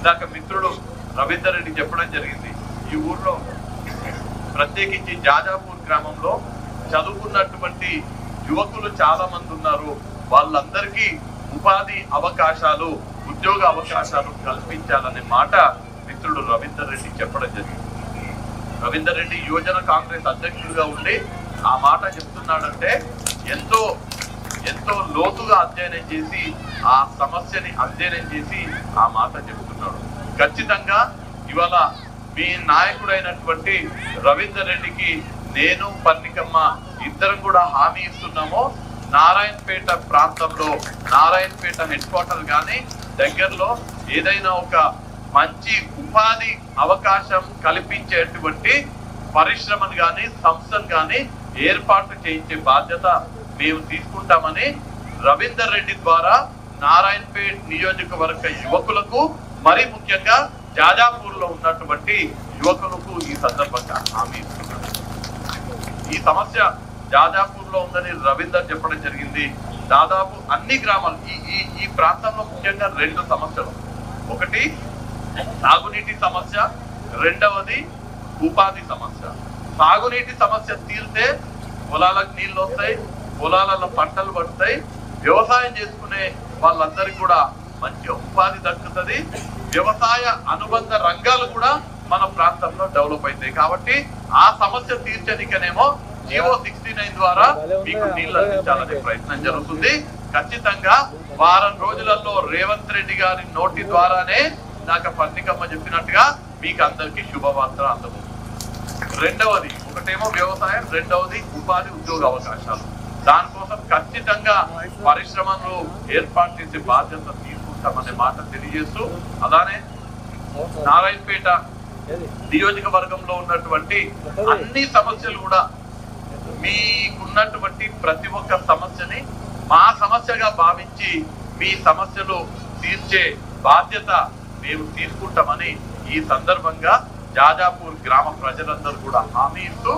ఇందాక మిత్రుడు రవీందర్ రెడ్డి చెప్పడం జరిగింది. ఈ ఊర్లో ప్రత్యేకించి జాజాపూర్ గ్రామంలో చదువుకున్నటువంటి యువకులు చాలా మంది ఉన్నారు. వాళ్ళందరికీ ఉపాధి అవకాశాలు, ఉద్యోగ అవకాశాలు కల్పించాలనే మాట మిత్రుడు రవీందర్ రెడ్డి చెప్పడం జరిగింది. రవీందర్ రెడ్డి యువజన కాంగ్రెస్ అధ్యక్షుడిగా ఉండి ఆ మాట చెప్తున్నాడంటే ఎంతో ఎంతో లోతుగా అధ్యయనం చేసి ఆ సమస్యని అధ్యయనం చేసి ఆ మాట చెప్తున్నాడు. ఖచ్చితంగా ఇవాళ మీ నాయకుడైనటువంటి రవీందర్ రెడ్డికి నేను పన్నికమ్మ ఇద్దరం కూడా హామీ ఇస్తున్నాము. నారాయణపేట ప్రాంతంలో నారాయణపేట హెడ్ క్వార్టర్ కానీ దగ్గరలో ఏదైనా ఒక మంచి ఉపాధి అవకాశం కల్పించేటువంటి పరిశ్రమను కానీ సంస్థను కానీ ఏర్పాటు చేయించే బాధ్యత మేము తీసుకుంటామని రవీందర్ రెడ్డి ద్వారా నారాయణపేట నియోజకవర్గ యువకులకు మరి ముఖ్యంగా జాజాపూర్ లో ఉన్నటువంటి యువకులకు ఈ సందర్భంగా హామీ ఇస్తున్నారు. ఈ సమస్య జాజాపూర్ లో ఉందని రవీందర్ చెప్పడం జరిగింది. దాదాపు అన్ని గ్రామాలు ఈ ప్రాంతంలో ముఖ్యంగా రెండు సమస్యలు, ఒకటి సాగునీటి సమస్య, రెండవది ఉపాధి సమస్య. సాగునీటి సమస్య తీరితే పొలాలకు నీళ్లు వస్తాయి, పొలాలలో పంటలు పడతాయి, వ్యవసాయం చేసుకునే వాళ్ళందరికీ కూడా మంచి ఉపాధి దక్కుతుంది, వ్యవసాయ అనుబంధ రంగాలు కూడా మన ప్రాంతంలో డెవలప్ అవుతాయి. కాబట్టి ఆ సమస్య తీర్చడానికనేమో జీవో 69 ద్వారా మీకు నీళ్లు అందించాలనే ప్రయత్నం జరుగుతుంది. ఖచ్చితంగా వారం రోజులలో రేవంత్ రెడ్డి గారి నోటి ద్వారానే నాకు పన్నికమ్మ చెప్పినట్టుగా మీకు అందరికీ శుభవార్త అందదు. రెండవది ఒకటేమో వ్యవసాయం, రెండవది ఉపాధి ఉద్యోగ అవకాశాలు. దానికోసం ఖచ్చితంగా పరిశ్రమలు ఏర్పాటు చేసే బాధ్యత తీసుకుంటామనే మాట తెలియజేస్తూ, అలానే నారాయణపేట నియోజకవర్గంలో ఉన్నటువంటి అన్ని సమస్యలు కూడా మీకున్నటువంటి ప్రతి ఒక్క సమస్యని మా సమస్యగా భావించి మీ సమస్యలు తీర్చే బాధ్యత మేము తీసుకుంటామని ఈ సందర్భంగా జాజాపూర్ గ్రామ ప్రజలందరూ కూడా హామీ ఇస్తూ